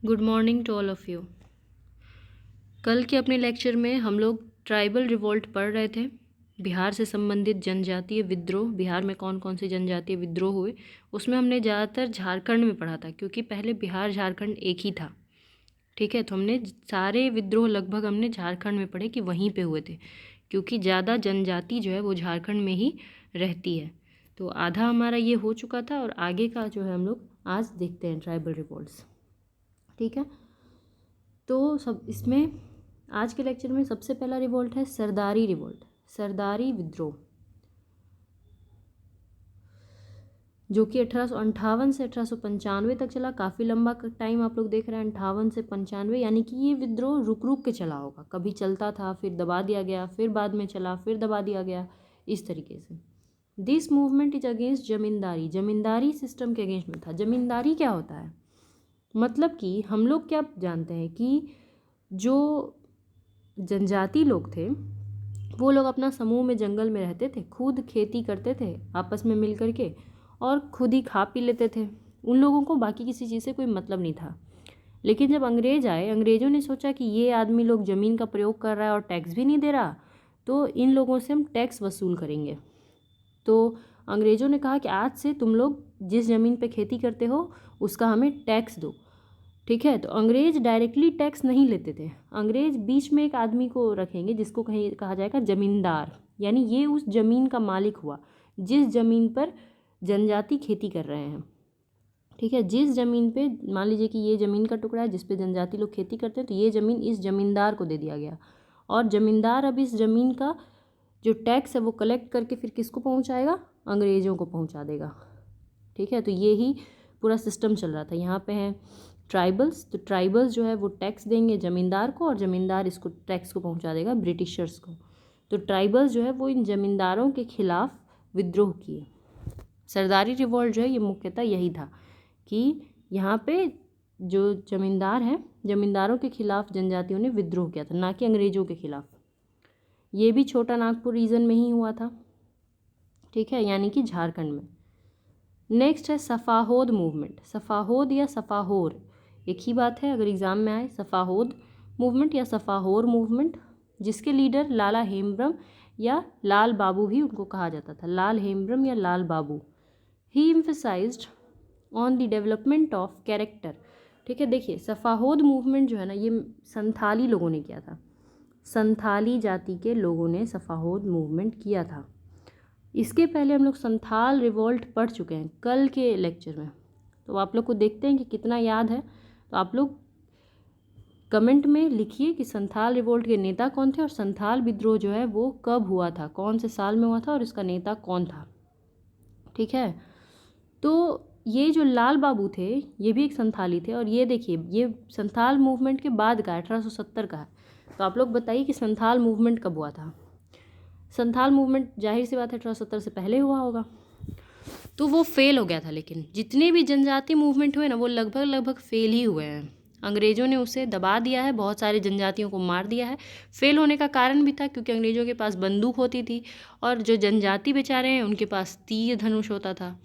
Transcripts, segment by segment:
Good morning to all of you. कल के अपने लेक्चर में हम लोग ट्राइबल रिवोल्ट पढ़ रहे थे। बिहार से संबंधित जनजातीय विद्रोह, बिहार में कौन कौन से जनजातीय विद्रोह हुए, उसमें हमने ज़्यादातर झारखंड में पढ़ा था क्योंकि पहले बिहार झारखंड एक ही था। ठीक है, तो हमने सारे विद्रोह लगभग हमने झारखंड में पढ़े कि वहीं पे हुए थे, क्योंकि ज़्यादा जनजाति जो है वो झारखंड में ही रहती है। तो आधा हमारा ये हो चुका था और आगे का जो है हम लोग आज देखते हैं ट्राइबल रिवोल्ट्स। ठीक है, तो सब इसमें आज के लेक्चर में सबसे पहला रिवोल्ट है सरदारी रिवोल्ट, सरदारी विद्रोह, जो कि 1858 से 1895 तक चला। काफ़ी लंबा टाइम आप लोग देख रहे हैं, 58 से 95, यानी कि ये विद्रोह रुक रुक के चला होगा। कभी चलता था, फिर दबा दिया गया, फिर बाद में चला, फिर दबा दिया गया, इस तरीके से। This movement is against zamindari, zamindari system के अगेंस्ट में था। जमींदारी क्या होता है, मतलब कि हम लोग क्या जानते हैं कि जो जनजाति लोग थे वो लोग अपना समूह में जंगल में रहते थे, खुद खेती करते थे आपस में मिल करके और खुद ही खा पी लेते थे। उन लोगों को बाकी किसी चीज़ से कोई मतलब नहीं था। लेकिन जब अंग्रेज आए, अंग्रेज़ों ने सोचा कि ये आदमी लोग ज़मीन का प्रयोग कर रहा है और टैक्स भी नहीं दे रहा, तो इन लोगों से हम टैक्स वसूल करेंगे। तो अंग्रेज़ों ने कहा कि आज से तुम लोग जिस ज़मीन पे खेती करते हो उसका हमें टैक्स दो। ठीक है, तो अंग्रेज डायरेक्टली टैक्स नहीं लेते थे। अंग्रेज बीच में एक आदमी को रखेंगे जिसको कहीं कहा जाएगा जमींदार, यानी ये उस ज़मीन का मालिक हुआ जिस ज़मीन पर जनजाति खेती कर रहे हैं। ठीक है, जिस ज़मीन पे मान लीजिए कि ये ज़मीन का टुकड़ा है जिस पे जनजाति लोग खेती करते हैं, तो ये ज़मीन इस ज़मींदार को दे दिया गया और ज़मींदार अब इस ज़मीन का जो टैक्स है वो कलेक्ट करके फिर किसको पहुंचाएगा, अंग्रेज़ों को पहुंचा देगा। ठीक है, तो ये ही पूरा सिस्टम चल रहा था। यहाँ पे हैं ट्राइबल्स, तो ट्राइबल्स जो है वो टैक्स देंगे ज़मींदार को और ज़मींदार इसको टैक्स को पहुँचा देगा ब्रिटिशर्स को। तो ट्राइबल्स जो है वो इन ज़मींदारों के खिलाफ विद्रोह किए। सरदारी रिवॉल्ट जो है ये मुख्यतः यही था कि यहाँ पे जो ज़मींदार हैं, ज़मींदारों के खिलाफ जनजातियों ने विद्रोह किया था, ना कि अंग्रेज़ों के खिलाफ। ये भी छोटा नागपुर रीजन में ही हुआ था। ठीक है, यानी कि झारखंड में। नेक्स्ट है सफ़ाहोद मूवमेंट। सफ़ाहोद या सफ़ाहोर एक ही बात है, अगर एग्ज़ाम में आए। सफ़ाहोद मूवमेंट या सफ़ाहोर मूवमेंट, जिसके लीडर लाला हेम्ब्रम या लाल बाबू भी उनको कहा जाता था, लाल हेम्ब्रम या Lal Babu. He emphasised on the development of character. ठीक है, देखिए सफ़ाहोद मूवमेंट जो है ना, ये संथाली लोगों ने किया था। संथाली जाति के लोगों ने सफ़ाहोद मूवमेंट किया था। इसके पहले हम लोग संथाल रिवोल्ट पढ़ चुके हैं कल के लेक्चर में, तो आप लोग को देखते हैं कि कितना याद है। तो आप लोग कमेंट में लिखिए कि संथाल रिवोल्ट के नेता कौन थे और संथाल विद्रोह जो है वो कब हुआ था, कौन से साल में हुआ था और इसका नेता कौन था। ठीक है, तो ये जो लाल बाबू थे ये भी एक संथाली थे और ये देखिए ये संथाल मूवमेंट के बाद का 1870 का है। तो आप लोग बताइए कि संथाल मूवमेंट कब हुआ था। संथाल मूवमेंट जाहिर सी बात है 1870 से पहले हुआ होगा, तो वो फेल हो गया था। लेकिन जितने भी जनजाति मूवमेंट हुए ना वो लगभग फेल ही हुए हैं। अंग्रेज़ों ने उसे दबा दिया है, बहुत सारे जनजातियों को मार दिया है। फेल होने का कारण भी था क्योंकि अंग्रेज़ों के पास बंदूक होती थी और जो जनजाति बेचारे हैं उनके पास तीर धनुष होता था।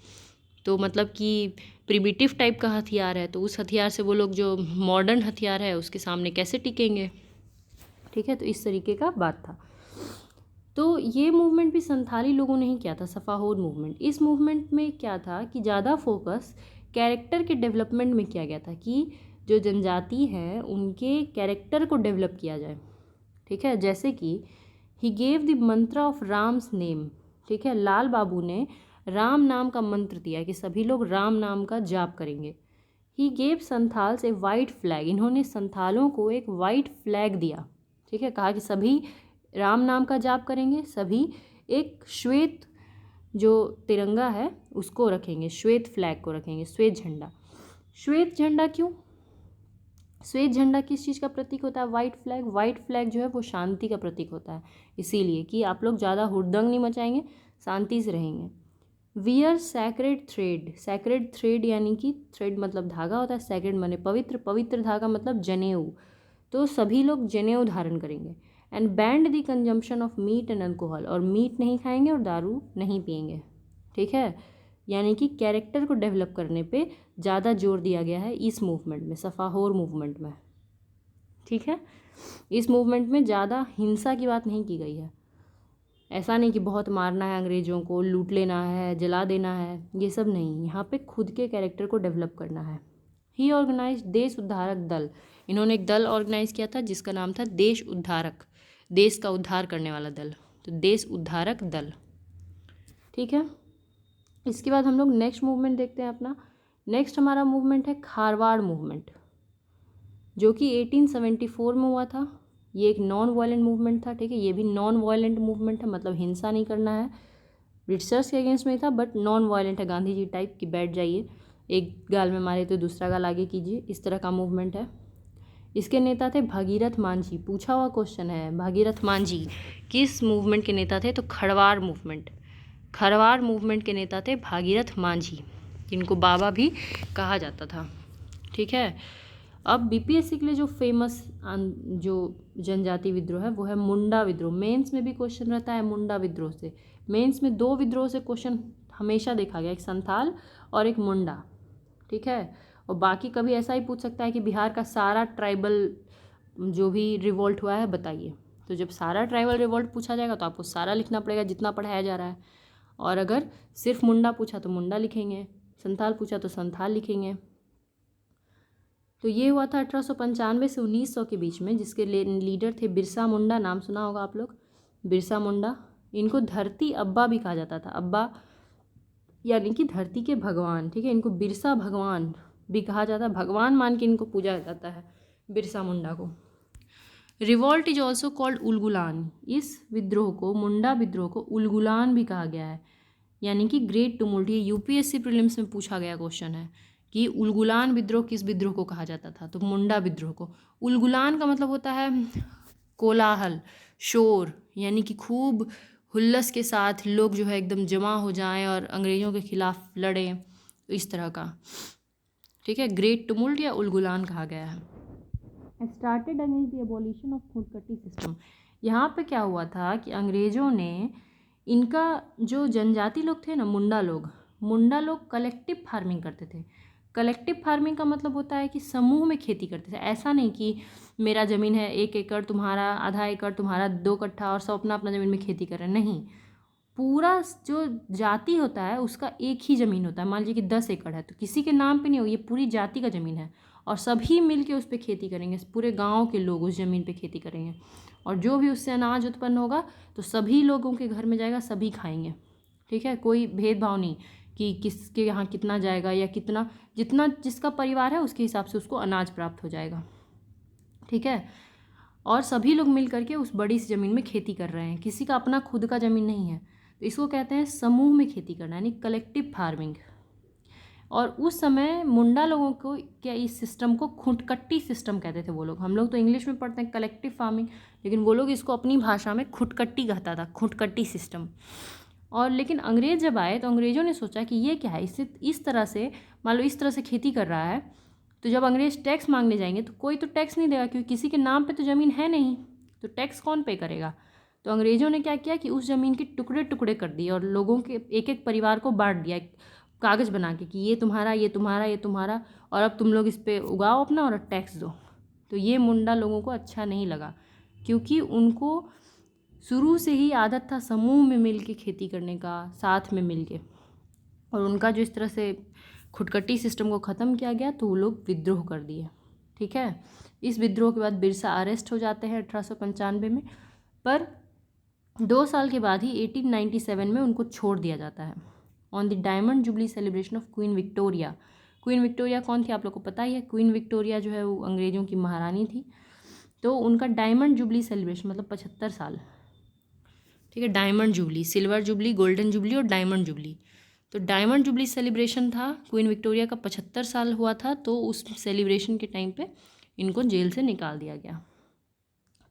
तो मतलब कि प्रिमिटिव टाइप का हथियार है, तो उस हथियार से वो लोग जो मॉडर्न हथियार है उसके सामने कैसे टिकेंगे। ठीक है, तो इस तरीके का बात था। तो ये मूवमेंट भी संथाली लोगों ने ही किया था, सफ़ाहोद मूवमेंट। इस मूवमेंट में क्या था कि ज़्यादा फोकस कैरेक्टर के डेवलपमेंट में किया गया था कि जो जनजाति है उनके कैरेक्टर को डेवलप किया जाए। ठीक है, जैसे कि ही गेव द मंत्र ऑफ राम्स नेम। ठीक है, लाल बाबू ने राम नाम का मंत्र दिया कि सभी लोग राम नाम का जाप करेंगे। He gave Santhals A white flag. इन्होंने संथालों को एक वाइट फ्लैग दिया। ठीक है, कहा कि सभी राम नाम का जाप करेंगे, सभी एक श्वेत जो तिरंगा है उसको रखेंगे, श्वेत फ्लैग को रखेंगे, श्वेत झंडा। श्वेत झंडा क्यों? श्वेत झंडा किस चीज़ का प्रतीक होता है? White flag. वाइट फ्लैग जो है वो शांति का प्रतीक होता है, इसीलिए कि आप लोग ज़्यादा हुड़दंग नहीं मचाएंगे, शांति से रहेंगे। Wear sacred thread. Sacred thread यानी कि थ्रेड मतलब धागा होता है, सैक्रेड माने पवित्र, पवित्र धागा मतलब जनेऊ। तो सभी लोग जनेऊ धारण करेंगे। And band the consumption of meat and alcohol, और मीट नहीं खाएंगे और दारू नहीं पिएंगे। ठीक है, यानी कि कैरेक्टर को डेवलप करने पे ज़्यादा जोर दिया गया है इस मूवमेंट में, सफ़ाहोर मूवमेंट में। ठीक है, इस मूवमेंट में ज़्यादा हिंसा की बात नहीं की गई है। ऐसा नहीं कि बहुत मारना है अंग्रेज़ों को, लूट लेना है, जला देना है, ये सब नहीं। यहाँ पे खुद के कैरेक्टर को डेवलप करना है। ही ऑर्गेनाइज देश उद्धारक दल, इन्होंने एक दल ऑर्गेनाइज किया था जिसका नाम था देश उद्धारक, देश का उद्धार करने वाला दल, तो देश उद्धारक दल। ठीक है, इसके बाद हम लोग नेक्स्ट मूवमेंट देखते हैं अपना। नेक्स्ट हमारा मूवमेंट है खारवाड़ मूवमेंट, जो कि 1874 में हुआ था। ये एक नॉन वायलेंट मूवमेंट था। ठीक है, ये भी नॉन वायलेंट मूवमेंट है, मतलब हिंसा नहीं करना है, ब्रिटिशर्स के अगेंस्ट में था, बट नॉन वायलेंट है, गांधी जी टाइप की बैठ जाइए, एक गाल में मारे तो दूसरा गाल आगे कीजिए, इस तरह का मूवमेंट है। इसके नेता थे भागीरथ मांझी। पूछा हुआ क्वेश्चन है, भागीरथ मांझी किस मूवमेंट के नेता थे? तो खरवार मूवमेंट, खरवार मूवमेंट के नेता थे भागीरथ मांझी, जिनको बाबा भी कहा जाता था। ठीक है, अब बीपीएससी के लिए जो फेमस जो जनजाति विद्रोह है वो है मुंडा विद्रोह। मेंस में भी क्वेश्चन रहता है मुंडा विद्रोह से। मेंस में 2 विद्रोह से क्वेश्चन हमेशा देखा गया, एक संथाल और एक मुंडा। ठीक है, और बाकी कभी ऐसा ही पूछ सकता है कि बिहार का सारा ट्राइबल जो भी रिवोल्ट हुआ है बताइए। तो जब सारा ट्राइबल रिवोल्ट पूछा जाएगा तो आपको सारा लिखना पड़ेगा जितना पढ़ाया जा रहा है, और अगर सिर्फ मुंडा पूछा तो मुंडा लिखेंगे, संथाल पूछा तो संथाल लिखेंगे। तो ये हुआ था 1895 से 1900 के बीच में, जिसके लीडर थे बिरसा मुंडा। नाम सुना होगा आप लोग, बिरसा मुंडा। इनको धरती अब्बा भी कहा जाता था, अब्बा यानी कि धरती के भगवान। ठीक है, इनको बिरसा भगवान भी कहा जाता है, भगवान मान के इनको पूजा जाता है बिरसा मुंडा को। Revolt is also called Ulgulan, इस विद्रोह को, मुंडा विद्रोह को उलगुलान भी कहा गया है, यानी कि ग्रेट टुमुल्ट। ये यूपीएससी प्रीलिम्स में पूछा गया क्वेश्चन है कि उलगुलान विद्रोह किस विद्रोह को कहा जाता था? तो मुंडा विद्रोह को। उलगुलान का मतलब होता है कोलाहल, शोर, यानी कि खूब हुल्लस के साथ लोग जो है एकदम जमा हो जाएं और अंग्रेज़ों के खिलाफ लड़ें, तो इस तरह का। ठीक है, ग्रेट टुमुल्ट या उलगुलान कहा गया है। Started against the abolition of khuntkatti system. यहाँ पे क्या हुआ था कि अंग्रेज़ों ने इनका जो जनजाति लोग थे ना, मुंडा लोग कलेक्टिव फार्मिंग करते थे। कलेक्टिव फार्मिंग का मतलब होता है कि समूह में खेती करते थे। ऐसा नहीं कि मेरा ज़मीन है 1 एकड़, तुम्हारा आधा एकड़, तुम्हारा 2 कट्ठा, और सब अपना अपना ज़मीन में खेती कर रहे हैं। नहीं, पूरा जो जाति होता है उसका एक ही ज़मीन होता है। मान लीजिए कि 10 एकड़ है तो किसी के नाम पे नहीं होगी, ये पूरी जाति का ज़मीन है, और सभी मिल के उस पर खेती करेंगे। पूरे गांव के लोग उस ज़मीन पे खेती करेंगे, और जो भी उससे अनाज उत्पन्न होगा तो सभी लोगों के घर में जाएगा, सभी खाएंगे। ठीक है, कोई भेदभाव नहीं कि किसके यहाँ कितना जाएगा, या कितना, जितना जिसका परिवार है उसके हिसाब से उसको अनाज प्राप्त हो जाएगा। ठीक है, और सभी लोग मिल करके उस बड़ी सी ज़मीन में खेती कर रहे हैं, किसी का अपना खुद का ज़मीन नहीं है। तो इसको कहते हैं समूह में खेती करना, यानी कलेक्टिव फार्मिंग। और उस समय मुंडा लोगों को क्या, इस सिस्टम को खुटकट्टी सिस्टम कहते थे वो लोग। हम लोग तो इंग्लिश में पढ़ते हैं कलेक्टिव फार्मिंग, लेकिन वो लोग इसको अपनी भाषा में खुटकट्टी कहता था, खुटकट्टी सिस्टम। और लेकिन अंग्रेज़ जब आए तो अंग्रेज़ों ने सोचा कि ये क्या है, इससे इस तरह से, मान लो इस तरह से खेती कर रहा है, तो जब अंग्रेज़ टैक्स मांगने जाएंगे तो कोई तो टैक्स नहीं देगा, क्योंकि किसी के नाम पे तो ज़मीन है नहीं, तो टैक्स कौन पे करेगा। तो अंग्रेज़ों ने क्या किया कि उस ज़मीन के टुकड़े टुकड़े कर दिए, और लोगों के एक एक परिवार को बांट दिया कागज़ बना के कि ये तुम्हारा, ये तुम्हारा, ये तुम्हारा, और अब तुम लोग इस पर उगाओ अपना और टैक्स दो। तो ये मुंडा लोगों को अच्छा नहीं लगा, क्योंकि उनको शुरू से ही आदत था समूह में मिल के खेती करने का, साथ में मिल के, और उनका जो इस तरह से खुटकट्टी सिस्टम को ख़त्म किया गया तो वो लोग विद्रोह कर दिए। ठीक है, इस विद्रोह के बाद बिरसा अरेस्ट हो जाते हैं 1895 में, पर 2 साल के बाद ही 1897 में उनको छोड़ दिया जाता है। On the diamond jubilee celebration of queen Victoria. Queen Victoria कौन थी आप लोग को पता ही है। क्वीन विक्टोरिया जो है वो अंग्रेज़ों की महारानी थी, तो उनका डायमंड जुबली सेलिब्रेशन मतलब 75 साल। ठीक है, diamond jubilee, silver jubilee, golden jubilee और डायमंड जुबली। तो डायमंड जुबली सेलिब्रेशन था, क्वीन विक्टोरिया का 75 साल हुआ था, तो उस सेलिब्रेशन के टाइम पे इनको जेल से निकाल दिया गया।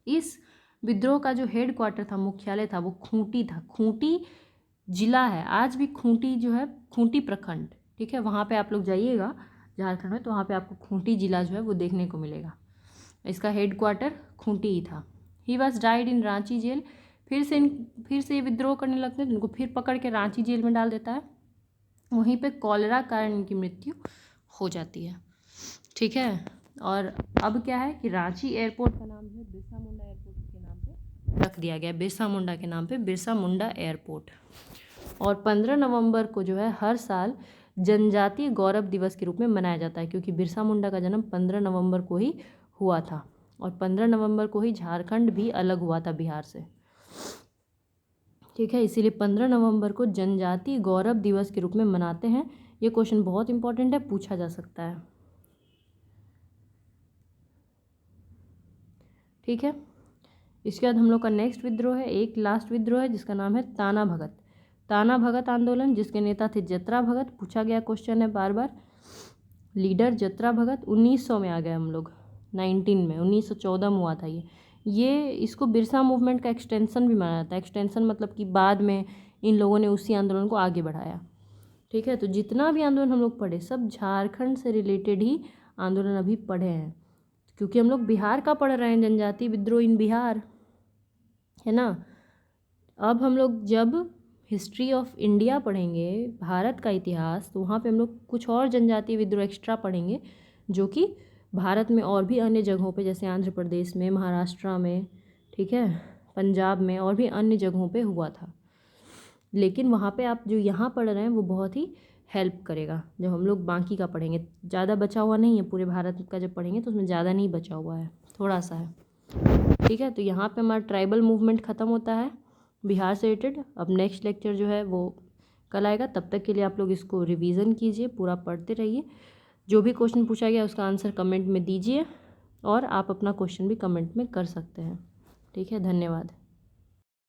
इस विद्रोह का जो हेड क्वार्टर था, मुख्यालय था, वो खूंटी था। खूंटी जिला है आज भी, खूंटी जो है, खूंटी प्रखंड। ठीक है, वहाँ पे आप लोग जाइएगा झारखंड में, तो वहाँ पे आपको खूंटी जिला जो है वो देखने को मिलेगा। इसका हेड क्वार्टर खूंटी ही था। He was died in Ranchi jail. फिर से ये विद्रोह करने लगते हैं तो इनको फिर पकड़ के रांची जेल में डाल देता है। वहीं पे कॉलेरा कारण इनकी मृत्यु हो जाती है। ठीक है, और अब क्या है कि रांची एयरपोर्ट का नाम जो है बिरसा मुंडा एयरपोर्ट के नाम पे रख दिया गया, बिरसा मुंडा के नाम पे बिरसा मुंडा एयरपोर्ट। और 15 नवंबर को जो है हर साल जनजातीय गौरव दिवस के रूप में मनाया जाता है, क्योंकि बिरसा मुंडा का जन्म 15 नवंबर को ही हुआ था, और 15 नवंबर को ही झारखंड भी अलग हुआ था बिहार से। ठीक है, इसीलिए 15 नवंबर को जनजातीय गौरव दिवस के रूप में मनाते हैं। ये क्वेश्चन बहुत इंपॉर्टेंट है, पूछा जा सकता है। ठीक है, इसके बाद हम लोग का नेक्स्ट विद्रोह है, एक लास्ट विद्रोह है जिसका नाम है ताना भगत। ताना भगत आंदोलन, जिसके नेता थे जतरा भगत। पूछा गया क्वेश्चन है बार बार। लीडर जतरा भगत। 1900 में आ गए हम लोग, 19 में, 1914 में हुआ था ये इसको बिरसा मूवमेंट का एक्सटेंशन भी माना जाता है। एक्सटेंशन मतलब कि बाद में इन लोगों ने उसी आंदोलन को आगे बढ़ाया। ठीक है, तो जितना भी आंदोलन हम लोग पढ़े सब झारखंड से रिलेटेड ही आंदोलन अभी पढ़े हैं, क्योंकि हम लोग बिहार का पढ़ रहे हैं, जनजातीय विद्रोह इन बिहार, है ना। अब हम लोग जब हिस्ट्री ऑफ इंडिया पढ़ेंगे, भारत का इतिहास, तो वहाँ पे हम लोग कुछ और जनजातीय विद्रोह एक्स्ट्रा पढ़ेंगे, जो कि भारत में और भी अन्य जगहों पे, जैसे आंध्र प्रदेश में, महाराष्ट्र में, ठीक है, पंजाब में और भी अन्य जगहों पे हुआ था। लेकिन वहाँ पे आप जो यहाँ पढ़ रहे हैं वो बहुत ही हेल्प करेगा जब हम लोग बाकी का पढ़ेंगे। ज़्यादा बचा हुआ नहीं है, पूरे भारत का जब पढ़ेंगे तो उसमें ज़्यादा नहीं बचा हुआ है, थोड़ा सा है। ठीक है, तो यहाँ पे हमारा ट्राइबल मूवमेंट ख़त्म होता है बिहार से रिलेटेड। अब नेक्स्ट लेक्चर जो है वो कल आएगा, तब तक के लिए आप लोग इसको रिवीजन कीजिए, पूरा पढ़ते रहिए। जो भी क्वेश्चन पूछा गया उसका आंसर कमेंट में दीजिए, और आप अपना क्वेश्चन भी कमेंट में कर सकते हैं। ठीक है, धन्यवाद।